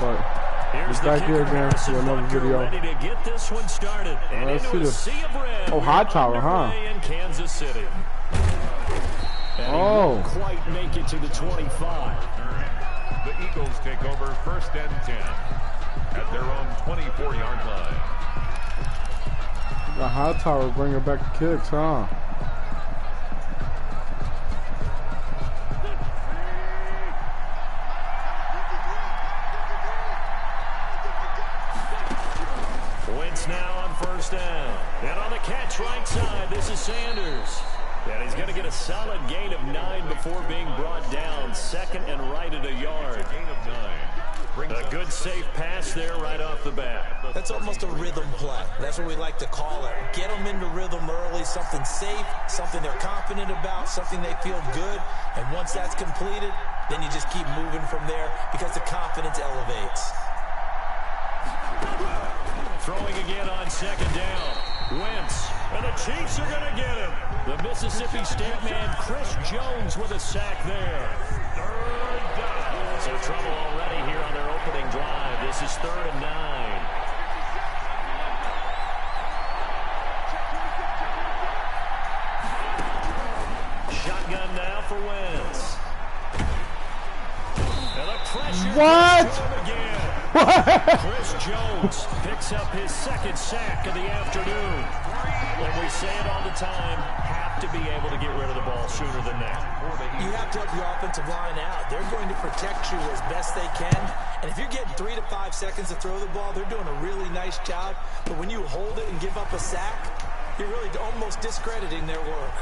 but we're back here again for another video. Ready to get this one started. Let's see this. Oh, Hightower, huh? In Kansas City. Oh. Quite make it to the 25. The Eagles take over 1st and 10 at their own 24-yard line. The Hightower bringing back the kicks, huh? Wentz now on 1st down. And on the catch right side, this is Sanders. And he's going to get a solid gain of 9 before being brought down. 2nd and right at a yard. Gain of 9. A good safe pass there right off the bat. That's almost a rhythm play. That's what we like to call it. Get them into rhythm early, something safe, something they're confident about, something they feel good. And once that's completed, then you just keep moving from there because the confidence elevates. Throwing again on 2nd down. Wentz. And the Chiefs are going to get him. The Mississippi State man, Chris Jones, with a sack there. 3rd down. So trouble already here on their opening drive. This is 3rd and 9. Shotgun now for Wentz. And the pressure. What? Chris Jones picks up his 2nd sack of the afternoon. And we say it all the time, have to be able to get rid of the ball sooner than that. You have to help your offensive line out. They're going to protect you as best they can. And if you're getting 3 to 5 seconds to throw the ball, they're doing a really nice job. But when you hold it and give up a sack, you're really almost discrediting their work.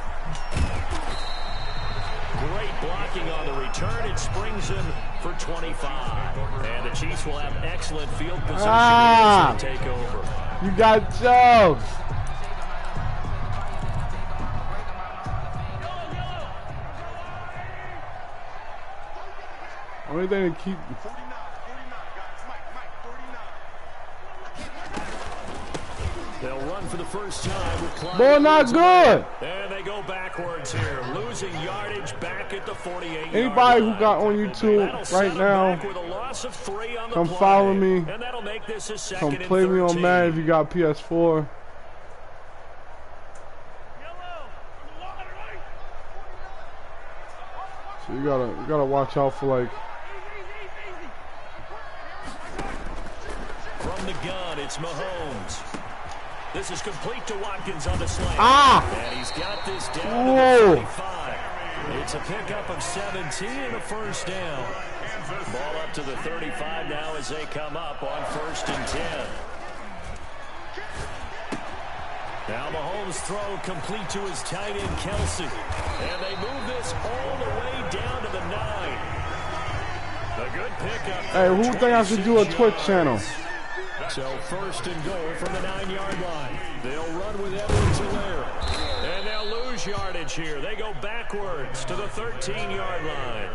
Great blocking on the return. It springs him for 25. And the Chiefs will have excellent field position to take over. You got Jones. Only thing to keep. They'll run for the first time with Clyde. Boy, not good. And they go backwards here, losing yardage back at the 48. Anybody who got on YouTube right now, come follow me. And that'll make this a 2nd Come and play 13. me on Madden if you got PS4. So you gotta watch out for like. From the gun, it's Mahomes. This is complete to Watkins on the slant. And he's got this down to the 35. It's a pickup of 17 and a 1st down. Ball up to the 35 now as they come up on 1st and 10. Now Mahomes' throw complete to his tight end, Kelsey. And they move this all the way down to the 9. A good pickup. Hey, who think I should do a Twitch channel? So 1st and goal from the 9-yard line. They'll run with Edwards-Helaire. And they'll lose yardage here. They go backwards to the 13-yard line.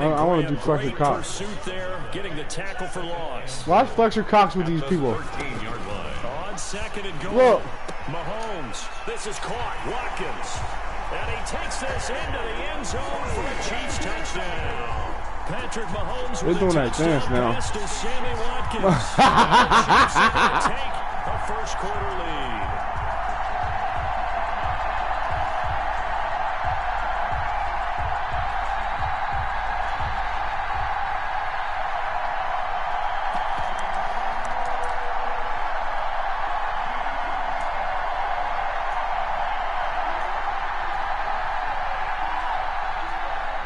I want to do Fletcher Cox. Pursuit there, getting the tackle for loss. Watch Fletcher Cox with these people. On 2nd and goal. Look. Mahomes. This is caught. Watkins. And he takes this into the end zone for a Chiefs touchdown. Patrick Mahomes. They're doing that dance now. Sammy Watkins. The Chiefs are going to take a 1st quarter lead.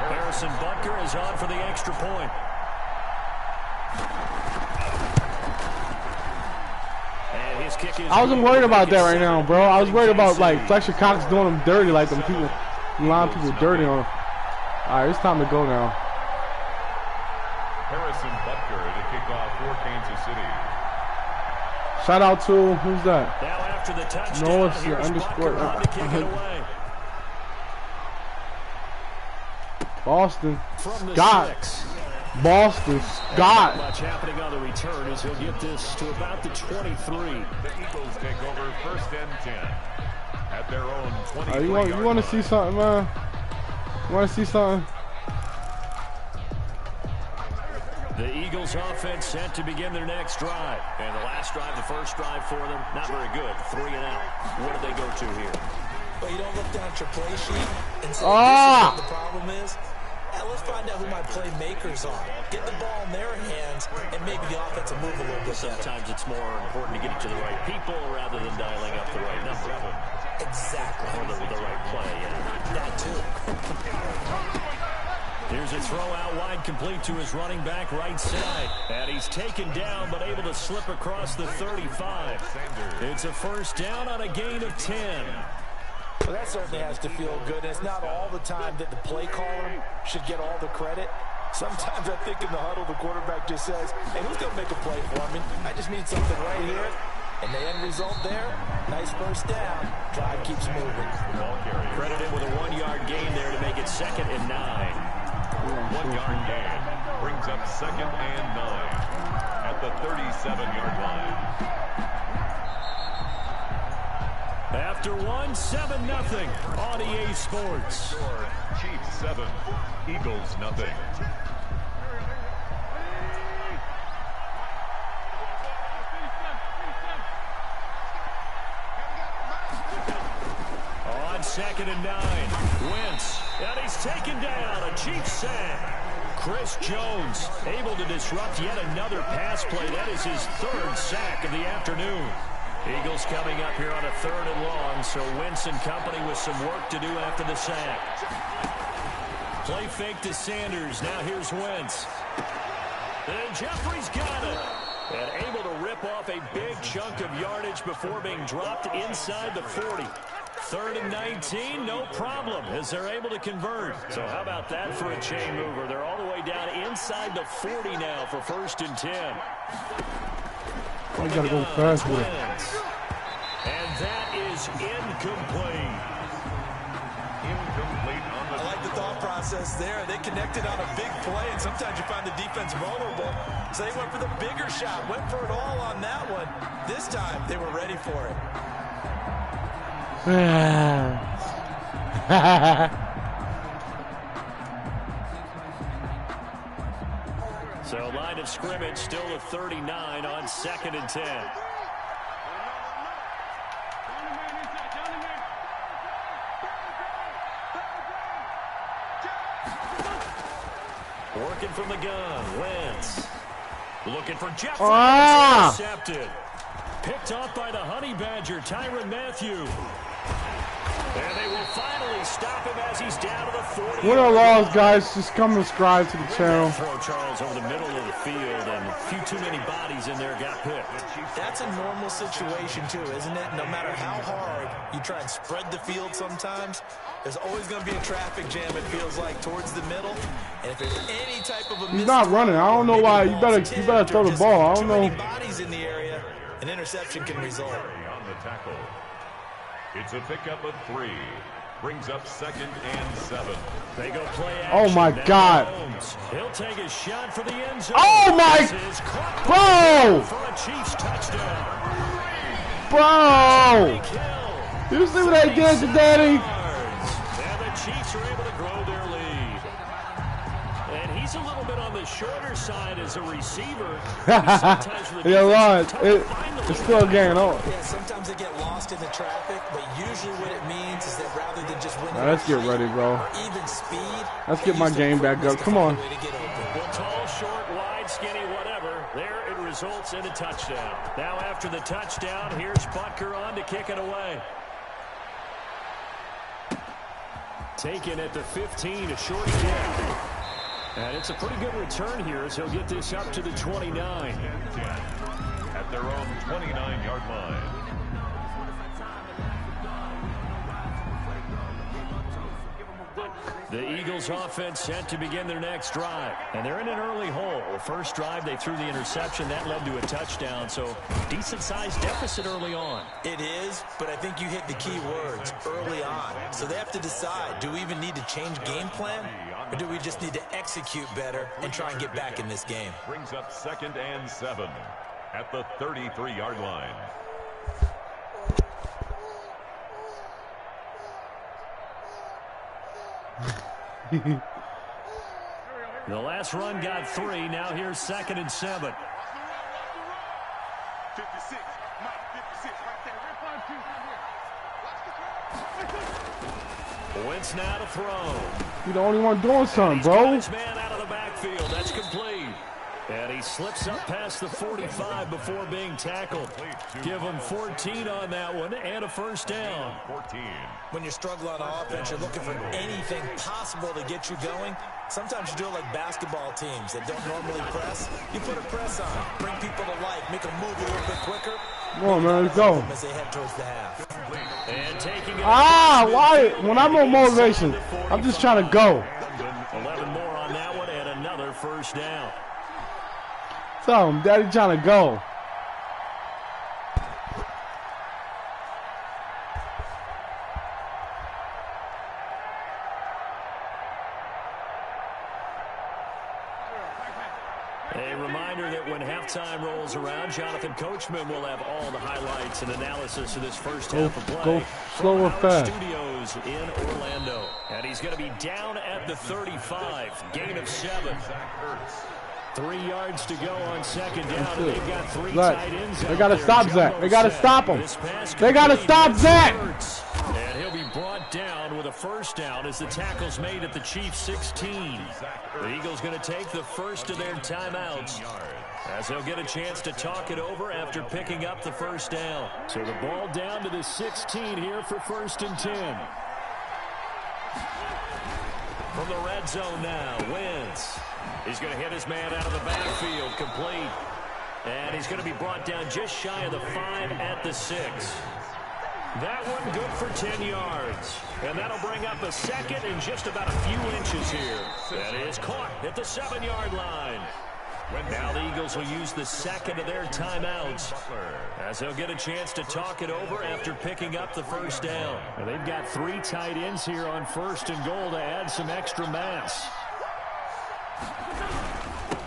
Harrison Butker is on for the extra point. And his kick is. I wasn't worried about that right now, bro. I was worried about like Fletcher Cox doing them dirty, like them people, a lot of people dirty on him. All right, it's time to go now. Harrison Butker to kick off for Kansas City. Shout out to who's that? Now after the touchdown, No, it's your here's underscore. Butker on to kick it away. Boston From the Scott. 6. Boston Not Scott. much happening on the return as he'll get this to about the 23. The Eagles take over 1st and 10 at their own 20. You want to see something, man? You want to see something? The Eagles offense set to begin their next drive. And the last drive, the first drive for them, not very good. 3 and out. What do they go to here? Well, you don't look down at your play sheet and say, this is what the problem is. Let's find out who my playmakers are. Get the ball in their hands, and maybe the offense will move a little bit better. Sometimes it's more important to get it to the right people rather than dialing up the right number. Exactly. Or the right play, yeah. That too. Here's a throw out wide, complete to his running back right side. And he's taken down, but able to slip across the 35. It's a first down on a gain of 10. Well, that certainly has to feel good. And it's not all the time that the play caller should get all the credit. Sometimes I think in the huddle, the quarterback just says, hey, who's going to make a play for me? I just need something right here. And the end result there, nice first down. Drive keeps moving. Credited with a 1-yard gain there to make it 2nd and 9. 1-yard gain brings up 2nd and 9 at the 37-yard line. After 7-0 on EA Sports. Chiefs 7, Eagles nothing. On 2nd and 9, Wentz, and he's taken down, a Chiefs sack. Chris Jones able to disrupt yet another pass play. That is his 3rd sack of the afternoon. Eagles coming up here on a 3rd and long, so Wentz and company with some work to do after the sack. Play fake to Sanders. Now here's Wentz. And Jeffrey's got it. And able to rip off a big chunk of yardage before being dropped inside the 40. 3rd and 19, no problem, as they're able to convert. So how about that for a chain mover? They're all the way down inside the 40 now for 1st and 10. I gotta go fast with it. And that is incomplete. I like the thought process there. They connected on a big play, and sometimes you find the defense vulnerable. So they went for the bigger shot, went for it all on that one. This time, they were ready for it. So line of scrimmage still at 39 on 2nd and 10. Working from the gun, Wentz. Looking for Jeffrey. Intercepted. Picked off by the Honey Badger, Tyrann Mathieu. And they will finally stop him as he's down to the 40. What are laws, guys? Just come subscribe to the channel. Throw Charles over the middle of the field, and a few too many bodies in there got picked. That's a normal situation too, isn't it? No matter how hard you try and spread the field sometimes, there's always going to be a traffic jam, it feels like, towards the middle. And if there's any type of a He's not running. I don't know why. You better throw the ball. I don't know. Bodies in the area, an interception can result. On the tackle. It's a pickup of 3. Brings up 2nd and 7. They go play action. Oh my God. He'll take a shot for the end zone. Oh my. Bro. For a Chiefs touchdown. Bro. You see what I did to Daddy? And the Chiefs are able to grow their lead. And he's a little bit on the shorter side as a receiver. Yeah, right. It's still a game on. Yeah, sometimes they get lost in the traffic, but usually what it means is that rather than just winning, Let's get ready, bro. even speed. Let's get my game back up. Come on. Well, tall, short, wide, skinny, whatever. There it results in a touchdown. Now after the touchdown, here's Butker on to kick it away. Taken at the 15, a short kick. And it's a pretty good return here as he'll get this up to the 29. At their own 29-yard line. The Eagles offense set to begin their next drive. And they're in an early hole. The first drive, they threw the interception. That led to a touchdown. So decent-sized deficit early on. It is, but I think you hit the key words, early on. So they have to decide, do we even need to change game plan? Or do we just need to execute better and try and get back in this game? Brings up 2nd and 7 at the 33-yard line. The last run got 3. Now here's 2nd and 7. 56. Mike, 56. Right there. Wentz now to throw. You're the only one doing something, bro. His man out of the backfield. That's complete. And he slips up past the 45 before being tackled. Give him 14 on that one and a first down. 14. When you struggle on offense, you're looking for anything possible to get you going. Sometimes you do it like basketball teams that don't normally press. You put a press on, bring people to life, make them move a little bit quicker. Come on, man, let's go. As they head towards the half. And taking it why? When I'm on motivation, I'm just trying to go. 11 more on that one and another first down. Tell him, Daddy trying to go. A reminder that when halftime rolls around, Jonathan Coachman will have all the highlights and analysis of this first half of play. Go slow or fast. Studios in Orlando. And he's going to be down at the 35. Gain of 7. 3 yards to go on 2nd down. And they've got 3 tight ends. They got to stop Zach. They got to stop him. They got to stop Zach. And he'll be brought down with a first down as the tackle's made at the Chiefs 16. The Eagles going to take the first of their timeouts as they'll get a chance to talk it over after picking up the first down. So the ball down to the 16 here for 1st and 10. From the red zone now, Wentz. He's going to hit his man out of the backfield, complete. And he's going to be brought down just shy of the 5 at the 6. That one good for 10 yards. And that'll bring up a 2nd and just about a few inches here. That is caught at the 7-yard line. Now the Eagles will use the 2nd of their timeouts as they'll get a chance to talk it over after picking up the first down. And they've got 3 tight ends here on 1st and goal to add some extra mass.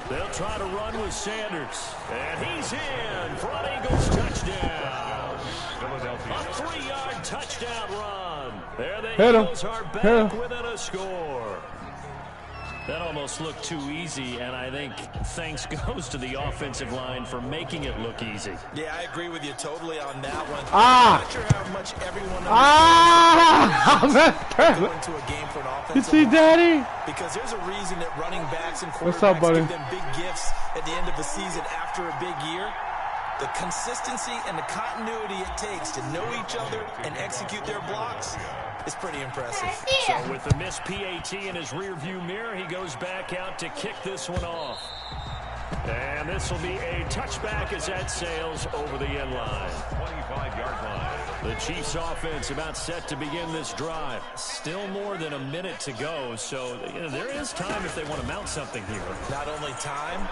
They'll try to run with Sanders. And he's in for an Eagles touchdown. A 3-yard touchdown run. There the Eagles are back within a score. That almost looked too easy, and I think thanks goes to the offensive line for making it look easy. Yeah, I agree with you totally on that one. I'm not sure how much everyone understands going to a game for an offensive You see, Daddy? Because there's a reason that running backs and quarterbacks give them big gifts at the end of the season after a big year. The consistency and the continuity it takes to know each other and execute their blocks is pretty impressive. So with the missed PAT in his rearview mirror, he goes back out to kick this one off. And this will be a touchback as that sails over the end line. 25-yard line. The Chiefs offense about set to begin this drive. Still more than a minute to go, so there is time if they want to mount something here. Not only time,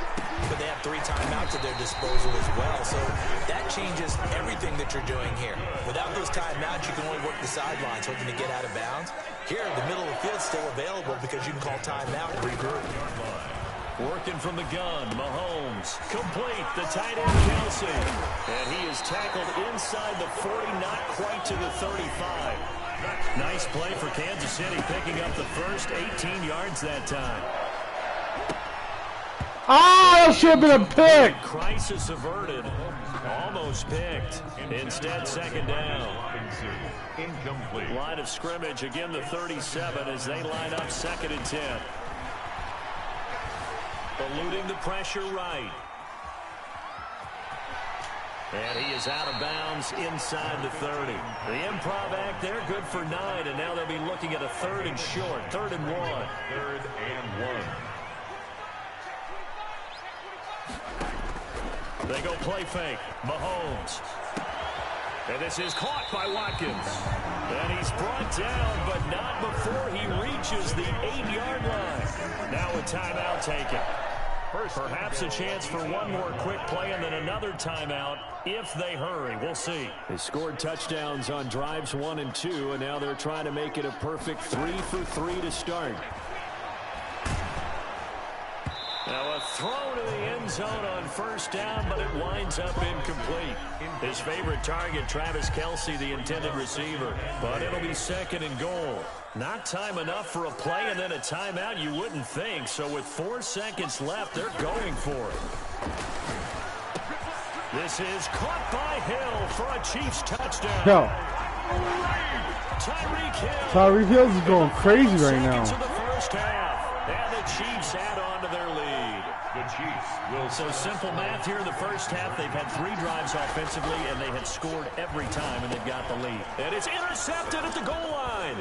but they have 3 timeouts at their disposal as well. So that changes everything that you're doing here. Without those timeouts, you can only work the sidelines hoping to get out of bounds. Here, the middle of the field's still available because you can call timeout and regroup. Working from the gun, Mahomes. Complete, the tight end, Kelsey. And he is tackled inside the 40, not quite to the 35. Nice play for Kansas City, picking up the first 18 yards that time. That should have been a pick. Crisis averted. Almost picked. Instead, 2nd down. Incomplete. Line of scrimmage, again the 37 as they line up 2nd and 10. Eluding the pressure right. And he is out of bounds inside the 30. The improv act there, good for 9, and now they'll be looking at a 3rd and short, 3rd and 1. 3rd and 1. They go play fake. Mahomes. And this is caught by Watkins. And he's brought down, but not before he reaches the 8-yard line. Now a timeout taken. Perhaps a chance for one more quick play and then another timeout if they hurry. We'll see. They scored touchdowns on drives 1 and 2, and now they're trying to make it a perfect 3 for 3 to start. Now a throw to the end zone on first down, but it winds up incomplete. His favorite target, Travis Kelce, the intended receiver. But it'll be 2nd and goal. Not time enough for a play and then a timeout, you wouldn't think. So with 4 seconds left, they're going for it. This is caught by Hill for a Chiefs touchdown. Yo. Tyreek Hill. Tyreek Hill is going crazy right now. Seconds of the first half, and the Chiefs add on to their lead. The Chiefs will. So simple math here in the first half. They've had 3 drives offensively, and they had scored every time, and they've got the lead. And it's intercepted at the goal line.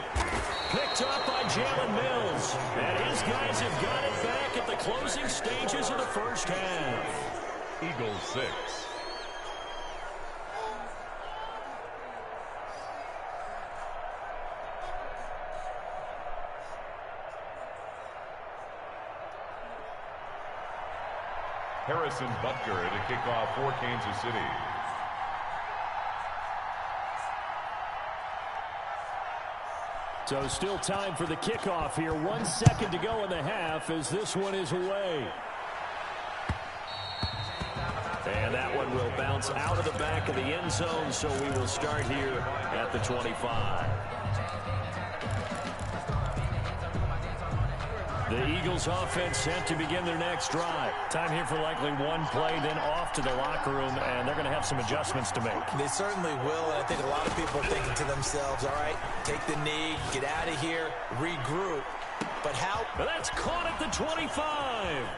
Picked up by Jalen Mills. And his guys have got it back at the closing stages of the first half. Eagles 6. Harrison Butker to kick off for Kansas City. So still time for the kickoff here. 1 second to go in the half as this one is away. And that one will bounce out of the back of the end zone, so we will start here at the 25. The Eagles offense set to begin their next drive. Time here for likely one play, then off to the locker room, and they're going to have some adjustments to make. They certainly will, and I think a lot of people are thinking to themselves, all right, take the knee, get out of here, regroup. But how? But that's caught at the 25.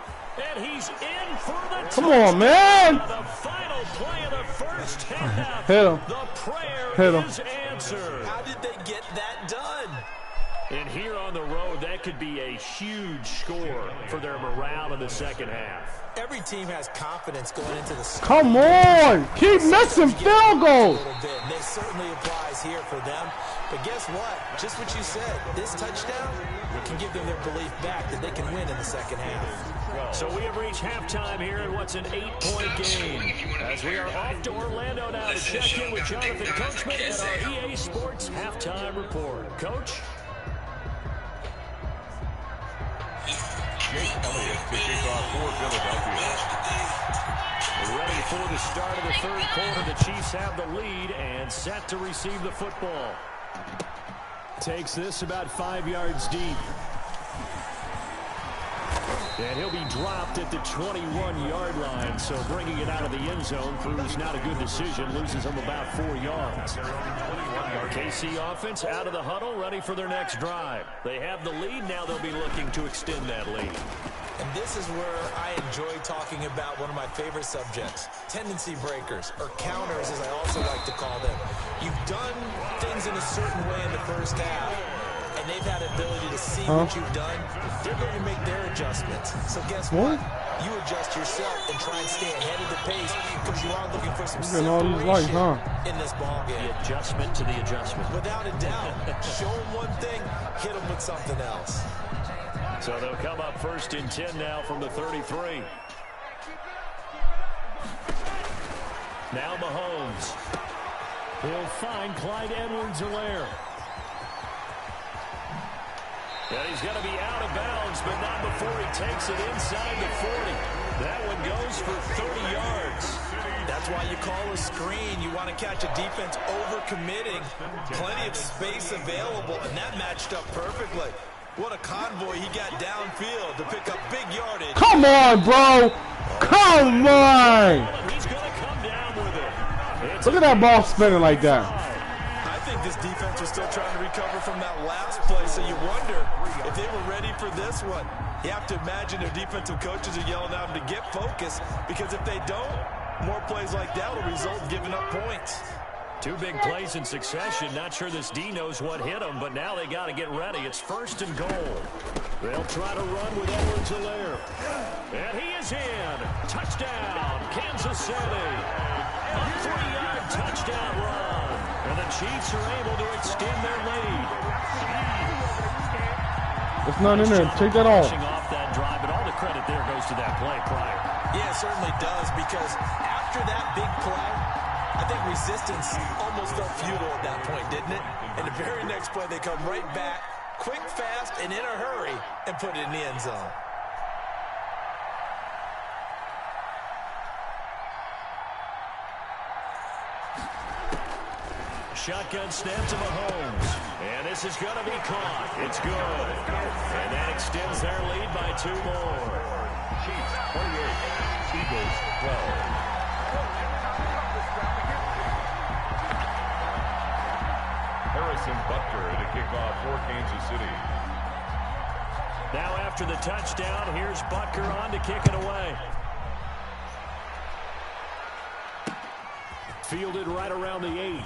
And he's in for the touchdown. Come on, man. The final play of the first half. Hit him. The prayer Hit him. is answered. How did they get that done? And here on the road, that could be a huge score for their morale in the second half. Every team has confidence going into the start. Come on. Keep missing field goals. And it certainly applies here for them. But guess what? Just what you said. This touchdown can give them their belief back that they can win in the second half. So we have reached halftime here in what's an 8-point game. As we are off to Orlando now to check in with Jonathan Coachman at our EA Sports Halftime Report. Coach? Jake Elliott to kick off for Philadelphia. Ready for the start of the third quarter. The Chiefs have the lead and set to receive the football. Takes this about 5 yards deep. And he'll be dropped at the 21-yard line, so bringing it out of the end zone proves not a good decision. Loses him about 4 yards. KC offense out of the huddle, ready for their next drive. They have the lead. Now they'll be looking to extend that lead. And this is where I enjoy talking about one of my favorite subjects, tendency breakers, or counters as I also like to call them. You've done things in a certain way in the first half, and they've had the ability to see what you've done. They're going to make their adjustments. So guess what? You adjust yourself and try and stay ahead of the pace because you are looking for some separation in this ball game. The adjustment to the adjustment. Without a doubt. Show them one thing, hit them with something else. So they'll come up 1st and 10 now from the 33. Now Mahomes. He'll find Clyde Edwards-Helaire. And he's going to be out of bounds, but not before he takes it inside the 40. That one goes for 30 yards. That's why you call a screen. You want to catch a defense over-committing. Plenty of space available, and that matched up perfectly. What a convoy he got downfield to pick up big yardage. Come on, bro. Come on. He's going to come down with it. Look at that ball spinning like that. I think this defense was still trying to recover from that last play, so you wonder if they were ready for this one. You have to imagine their defensive coaches are yelling at them to get focused, because if they don't, more plays like that will result in giving up points. 2 big plays in succession. Not sure this D knows what hit him, but now they got to get ready. It's 1st and goal. They'll try to run with Edwards-Helaire. And he is in. Touchdown, Kansas City. A 3-yard touchdown run. And the Chiefs are able to extend their lead. There's none in there. Take that off. Off that drive, but all the credit there goes to that play prior. Yeah, it certainly does, because after that big play, I think resistance almost felt futile at that point, didn't it? And the very next play, they come right back, quick, fast, and in a hurry, and put it in the end zone. shotgun snap to Mahomes. And this is going to be caught. It's good. And that extends their lead by 2 more. Chiefs 28, Eagles 12. Harrison Butker to kick off for Kansas City. Now after the touchdown, here's Butker on to kick it away. Fielded right around the 8.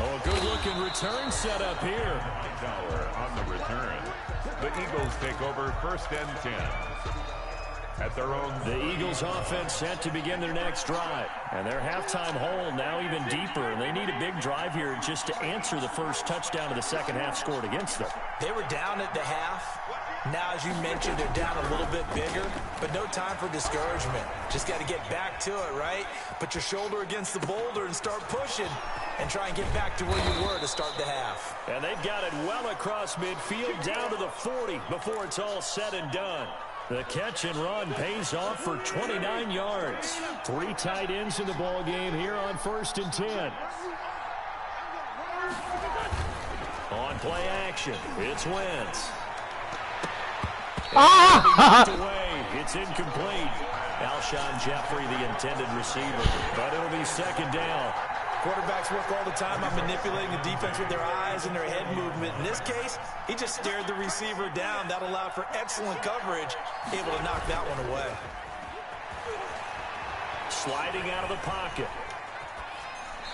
Oh, a good-looking return set up here. Tower on the return. The Eagles take over 1st and 10. At their own. The Eagles offense set to begin their next drive. And their halftime hole now even deeper. And they need a big drive here just to answer the first touchdown of the second half scored against them. They were down at the half. Now, as you mentioned, they're down a little bit bigger, but no time for discouragement. Just got to get back to it, right? Put your shoulder against the boulder and start pushing and try and get back to where you were to start the half. And they've got it well across midfield down to the 40 before it's all said and done. The catch and run pays off for 29 yards. 3 tight ends in the ball game here on 1st and 10. On play action, it's Wentz. Away. It's incomplete. Alshon Jeffrey, the intended receiver, but it'll be 2nd down. Quarterbacks work all the time on manipulating the defense with their eyes and their head movement. In this case, he just stared the receiver down. That allowed for excellent coverage, able to knock that one away. Sliding out of the pocket.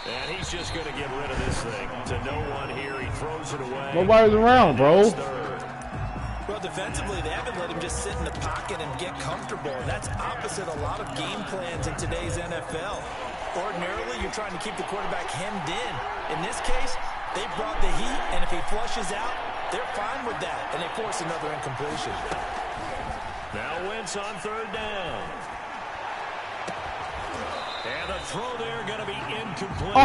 And he's just going to get rid of this thing. To no one here, he throws it away. Nobody's around, bro. Well, defensively, they haven't let him just sit in the pocket and get comfortable. And that's opposite a lot of game plans in today's NFL. Ordinarily, you're trying to keep the quarterback hemmed in. In this case, they brought the heat, and if he flushes out, they're fine with that, and they force another incompletion. Now Wentz on 3rd down. And the throw there going to be incomplete.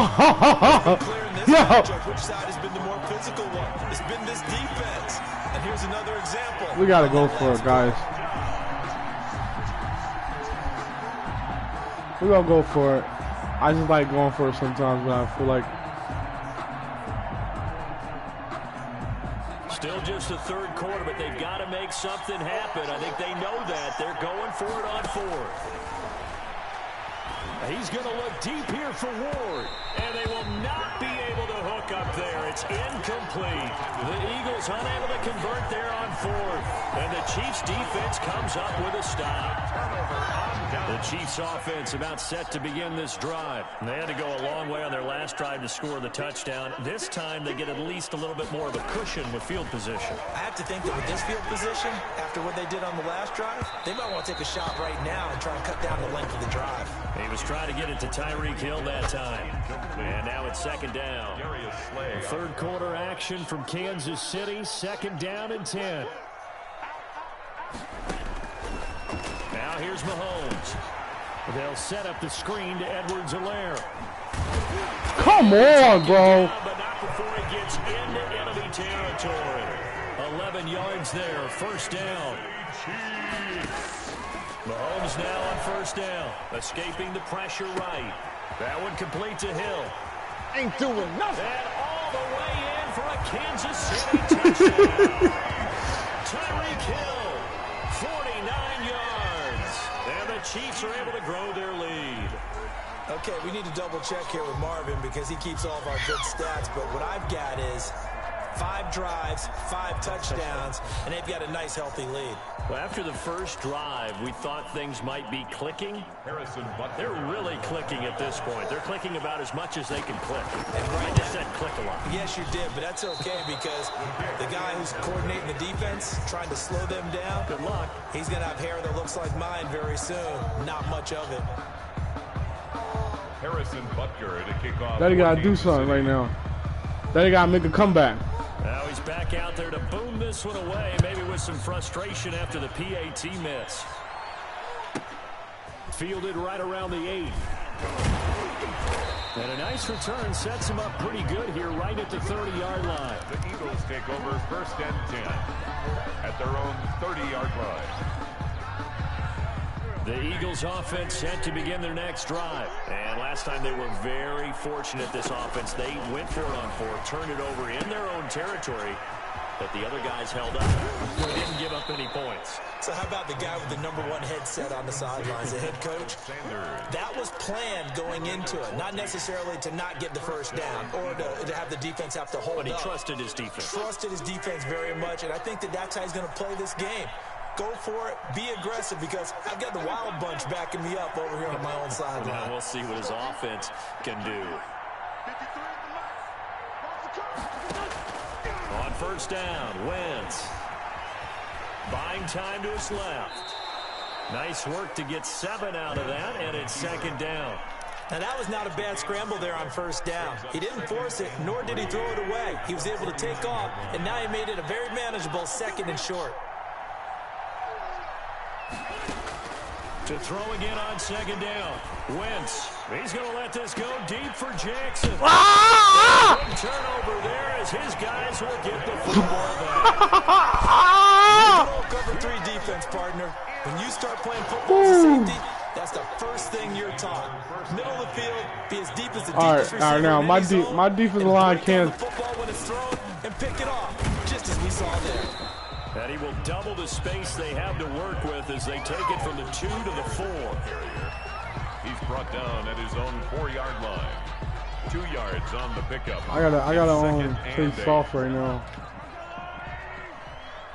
Clear in this matchup, which side has been the more physical one? It's been this defense. And here's another example. We got to go for it, guys. We're going to go for it. I just like going for it sometimes, but I feel like. Still just the 3rd quarter, but they've got to make something happen. I think they know that. They're going for it on 4th. He's going to look deep here for Ward. And they will not be able to hook up there. It's incomplete. The Eagles unable to convert there on 4th. And the Chiefs defense comes up with a stop. The Chiefs offense about set to begin this drive. They had to go a long way on their last drive to score the touchdown. This time they get at least a little bit more of a cushion with field position. I have to think that with this field position, after what they did on the last drive, they might want to take a shot right now and try and cut down the length of the drive. He was trying to get it to Tyreek Hill that time. And now it's 2nd down. 3rd quarter action from Kansas City. 2nd down and 10. Now here's Mahomes. They'll set up the screen to Edwards-Helaire. Come on, bro. But not before he gets into enemy territory. 11 yards there. 1st down. Mahomes now on 1st down. Escaping the pressure right. That one complete to Hill. Ain't doing nothing. And all the way in for a Kansas City touchdown. Tyreek Hill, 49 yards. And the Chiefs are able to grow their lead. Okay, we need to double check here with Marvin because he keeps all of our good stats. But what I've got is 5 drives, 5 touchdowns, and they've got a nice, healthy lead. Well, after the first drive, we thought things might be clicking. Harrison Butker. They're really clicking at this point. They're clicking about as much as they can click. And I just said click a lot. Yes, you did, but that's okay because the guy who's coordinating the defense, trying to slow them down, Good luck. he's going to have hair that looks like mine very soon. Not much of it. Harrison Butker to kick off. Daddy got to do something right now. Daddy got to make a comeback. Now he's back out there to boom this one away, maybe with some frustration after the PAT miss. Fielded right around the 8. And a nice return sets him up pretty good here right at the 30-yard line. The Eagles take over 1st and 10 at their own 30-yard line. The Eagles offense set to begin their next drive. And last time they were very fortunate, this offense. They went for it on fourth, turned it over in their own territory, but the other guys held up. They didn't give up any points. So how about the guy with the #1 headset on the sidelines, the head coach? That was planned going into it, not necessarily to not get the first down or to have the defense have to hold up. But he trusted his defense. Trusted his defense very much, and I think that's how he's going to play this game. Go for it, be aggressive, because I've got the Wild Bunch backing me up over here on my own sideline. Well, we'll see what his offense can do. On first down, Wentz. Buying time to his left. Nice work to get 7 out of that, and it's second down. Now, that was not a bad scramble there on first down. He didn't force it, nor did he throw it away. He was able to take off, and now he made it a very manageable 2nd and short. To throw again on second down. Wentz. He's going to let this go deep for Jackson. Big turnover there as his guys will get the football back. Cover 3 defense, partner. When you start playing football as a safety, that's the first thing you're taught. Middle of the field, be as deep as the deepest receiver. All right, now my defensive line can't. Football when it's thrown and pick it off, just as we saw there. And he will double the space they have to work with as they take it from the 2 to the 4. He's brought down at his own 4-yard line. 2 yards on the pickup. I gotta play soft right now.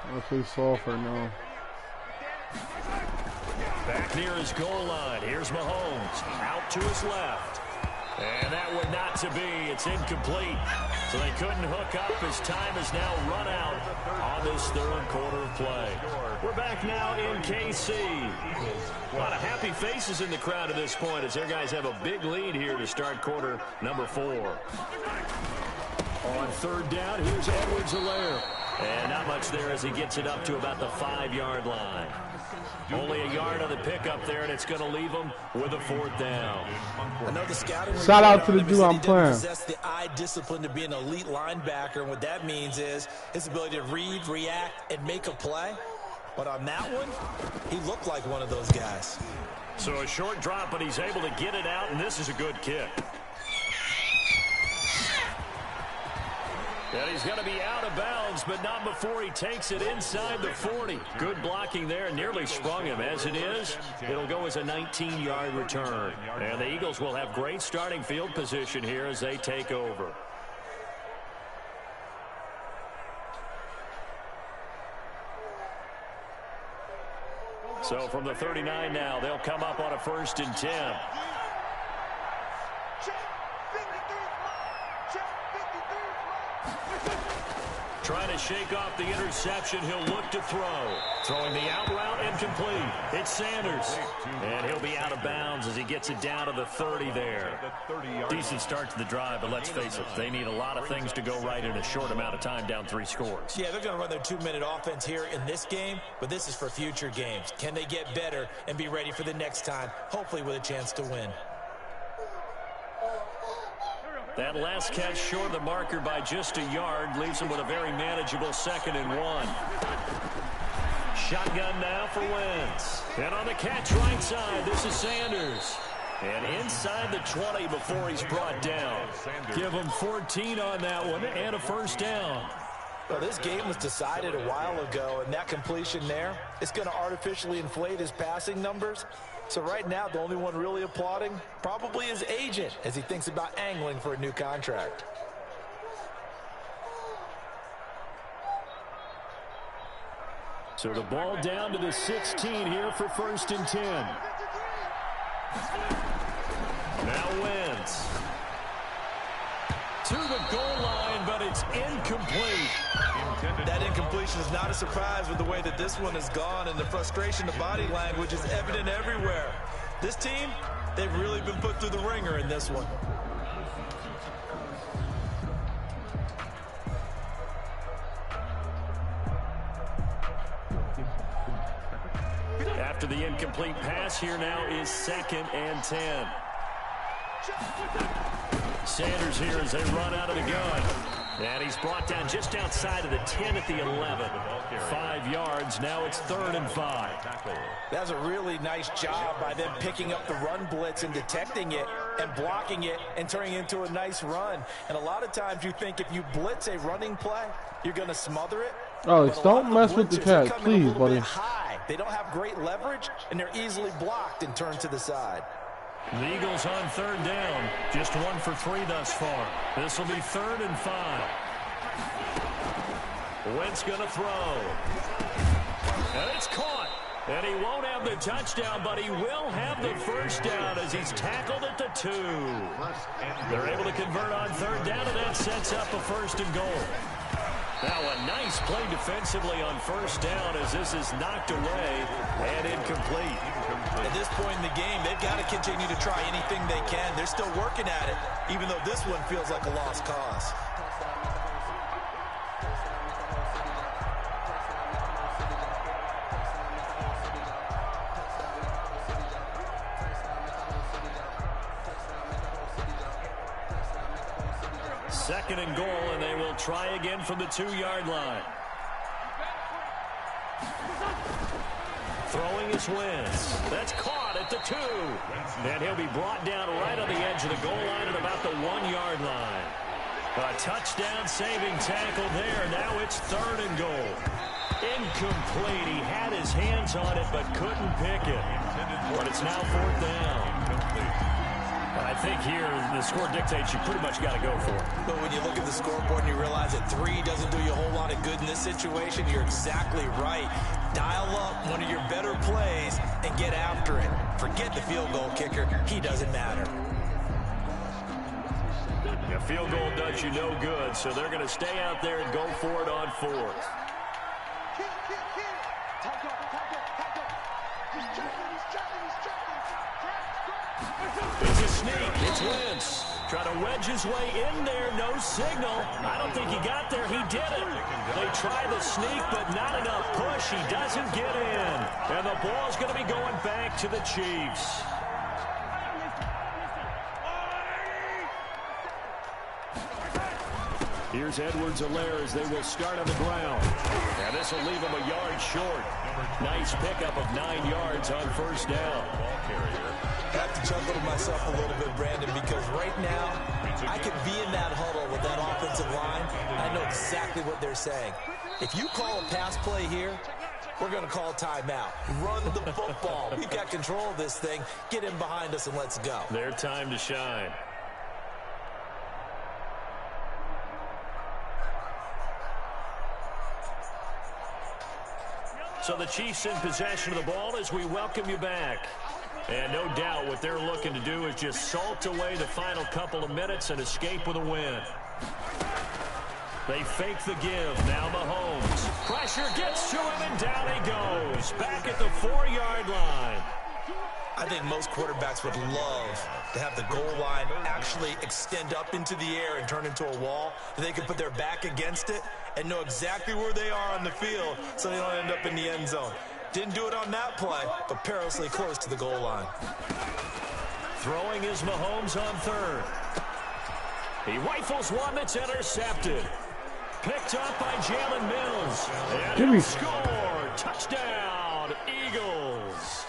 I'm gonna play soft right now. Back near his goal line. Here's Mahomes out to his left. And that would not to be. It's incomplete. So they couldn't hook up. His time is now run out on this 3rd quarter of play. We're back now in KC. A lot of happy faces in the crowd at this point as their guys have a big lead here to start quarter number 4. On 3rd down, here's Edwards-Helaire. And not much there as he gets it up to about the 5-yard line. Only a yard on the pickup there, and it's going to leave him with a 4th down. Shout out to the dude I'm playing. Possess the eye discipline to be an elite linebacker, and what that means is his ability to read, react, and make a play. But on that one, he looked like one of those guys. So a short drop, but he's able to get it out, and this is a good kick. And he's going to be out of bounds, but not before he takes it inside the 40. Good blocking there, nearly sprung him. As it is, it'll go as a 19-yard return. And the Eagles will have great starting field position here as they take over. So from the 39 now, they'll come up on a 1st and 10. Trying to shake off the interception. He'll look to throw. Throwing the out route incomplete. It's Sanders. And he'll be out of bounds as he gets it down to the 30 there. Decent start to the drive, but let's face it, they need a lot of things to go right in a short amount of time, down 3 scores. Yeah, they're going to run their 2-minute offense here in this game, but this is for future games. Can they get better and be ready for the next time, hopefully with a chance to win? That last catch short of the marker by just a yard leaves him with a very manageable 2nd and 1. Shotgun now for Wentz. And on the catch right side, this is Sanders. And inside the 20 before he's brought down. Give him 14 on that one and a 1st down. Well, this game was decided a while ago, and that completion there, it's going to artificially inflate his passing numbers. So right now, the only one really applauding probably his agent as he thinks about angling for a new contract. So the ball down to the 16 here for 1st and 10. Now Wentz. To the goal line, but it's incomplete. That incompletion is not a surprise with the way that this one has gone, and the frustration, the body language is evident everywhere. This team, they've really been put through the ringer in this one. After the incomplete pass, here now is 2nd and 10. Sanders here as they run out of the gun. And he's brought down just outside of the 10 at the 11. 5 yards. Now it's 3rd and 5. That's a really nice job by them picking up the run blitz and detecting it and blocking it and turning it into a nice run. And a lot of times you think if you blitz a running play, you're going to smother it. Alex, don't mess with the cat, please, buddy. High. They don't have great leverage, and they're easily blocked and turned to the side. The Eagles on 3rd down. Just 1 for 3 thus far. This will be 3rd and 5. Wentz going to throw. And it's caught. And he won't have the touchdown, but he will have the first down as he's tackled at the 2. They're able to convert on 3rd down, and that sets up a 1st and goal. Now a nice play defensively on 1st down as this is knocked away and incomplete. At this point in the game, they've got to continue to try anything they can. They're still working at it, even though this one feels like a lost cause. Second and goal, and they will try again from the 2-yard line. Throwing is Wentz. That's caught at the 2. And he'll be brought down right on the edge of the goal line at about the 1-yard line. A touchdown saving tackle there. Now it's 3rd and goal. Incomplete. He had his hands on it but couldn't pick it. But it's now 4th down. I think here the score dictates you pretty much got to go for it. But when you look at the scoreboard and you realize that 3 doesn't do you a whole lot of good in this situation, you're exactly right. Dial up one of your better plays and get after it. Forget the field goal kicker. He doesn't matter. A field goal does you no good, so they're going to stay out there and go for it on 4th. It's a sneak. It's Wentz. Trying to wedge his way in there. No signal. I don't think he got there. He didn't. They try the sneak, but not enough push. He doesn't get in. And the ball's going to be going back to the Chiefs. Here's Edwards-Helaire as they will start on the ground. And this will leave him a yard short. Nice pickup of 9 yards on 1st down. I have to chuckle to myself a little bit, Brandon, because right now I could be in that huddle with that offensive line. I know exactly what they're saying. If you call a pass play here, we're going to call a timeout. Run the football. We've got control of this thing. Get in behind us and let's go. Their time to shine. So the Chiefs in possession of the ball as we welcome you back. And no doubt what they're looking to do is just salt away the final couple of minutes and escape with a win. They fake the give. Now Mahomes. Pressure gets to him and down he goes. Back at the 4-yard line. I think most quarterbacks would love to have the goal line actually extend up into the air and turn into a wall. They can put their back against it and know exactly where they are on the field so they don't end up in the end zone. Didn't do it on that play, but perilously close to the goal line. Throwing is Mahomes on 3rd. He rifles one that's intercepted. Picked up by Jalen Mills. And he'll score. Touchdown, Eagles.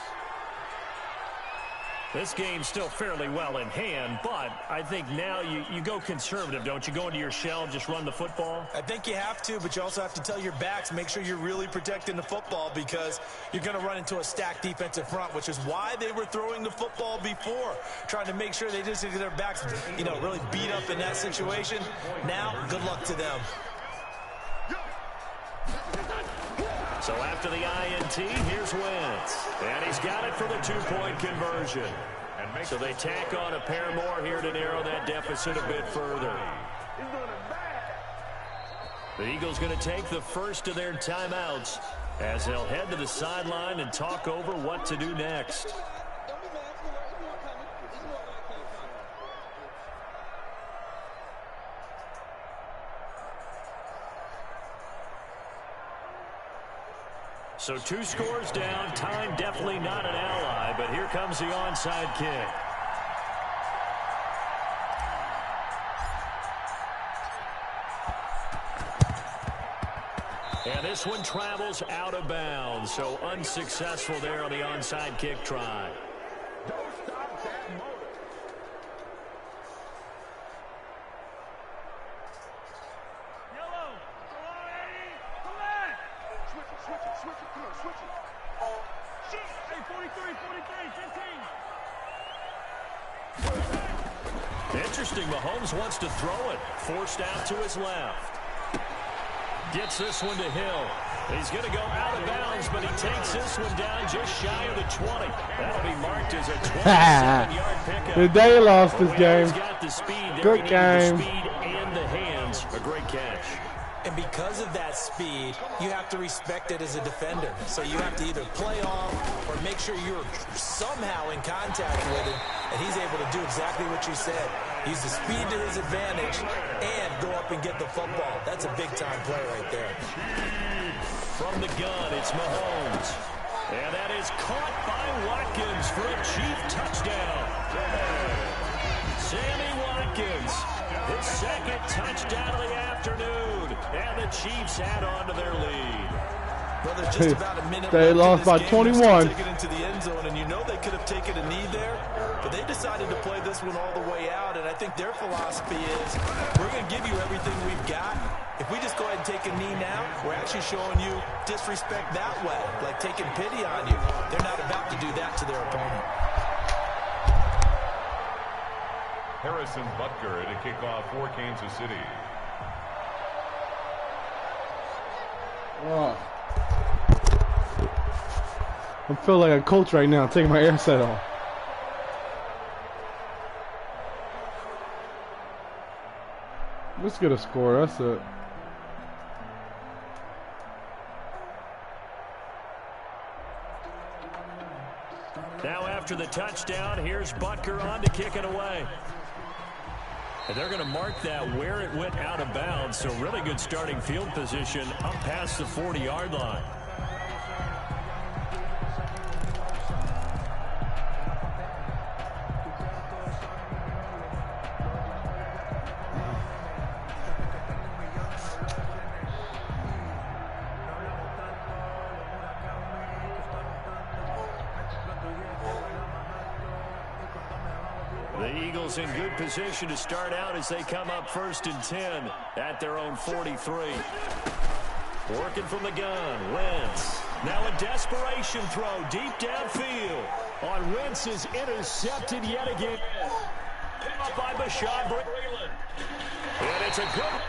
This game's still fairly well in hand, but I think now you go conservative, don't you? Go into your shell, just run the football? I think you have to, but you also have to tell your backs, make sure you're really protecting the football because you're going to run into a stacked defensive front, which is why they were throwing the football before, trying to make sure they just get their backs, really beat up in that situation. Now, good luck to them. So after the INT, here's Wentz. And he's got it for the 2-point conversion. So they tack on a pair more here to narrow that deficit a bit further. The Eagles going to take the first of their timeouts as they'll head to the sideline and talk over what to do next. So 2 scores down. Time definitely not an ally, but here comes the onside kick. this one travels out of bounds. So unsuccessful there on the onside kick try. Don't stop that motor. Interesting, Mahomes wants to throw it. Forced out to his left. Gets this one to Hill. He's going to go out of bounds, but he takes this one down just shy of the 20. That'll be marked as a 27-yard pickup. They lost this game. Got the speed. Good game. The speed and the hands. A great catch. And because of that speed, you have to respect it as a defender. So you have to either play off or make sure you're somehow in contact with him, and he's able to do exactly what you said. Use the speed to his advantage and go up and get the football. That's a big-time play right there. From the gun, it's Mahomes. And that is caught by Watkins for a Chief touchdown. Sammy Watkins, his second touchdown of the afternoon. And the Chiefs add on to their lead. Well, there's just about a minute they lost by 21. Taking into the end zone, and you know they could have taken a knee there, but they decided to play this one all the way out, and I think their philosophy is we're going to give you everything we've got. If we just go ahead and take a knee now, we're actually showing you disrespect that way, like taking pity on you. They're not about to do that to their opponent. Harrison Butker at a kickoff for Kansas City. Oh. I feel like a coach right now, taking my airset off. Let's get a score, that's it. Now after the touchdown, here's Butker on to kick it away. And they're going to mark that where it went out of bounds. So really good starting field position up past the 40-yard line. The Eagles in good position to start out as they come up 1st and 10 at their own 43. Working from the gun, Wentz. Now a desperation throw deep downfield. On Wentz is intercepted yet again. Picked up by Bashaud Breeland. And it's a good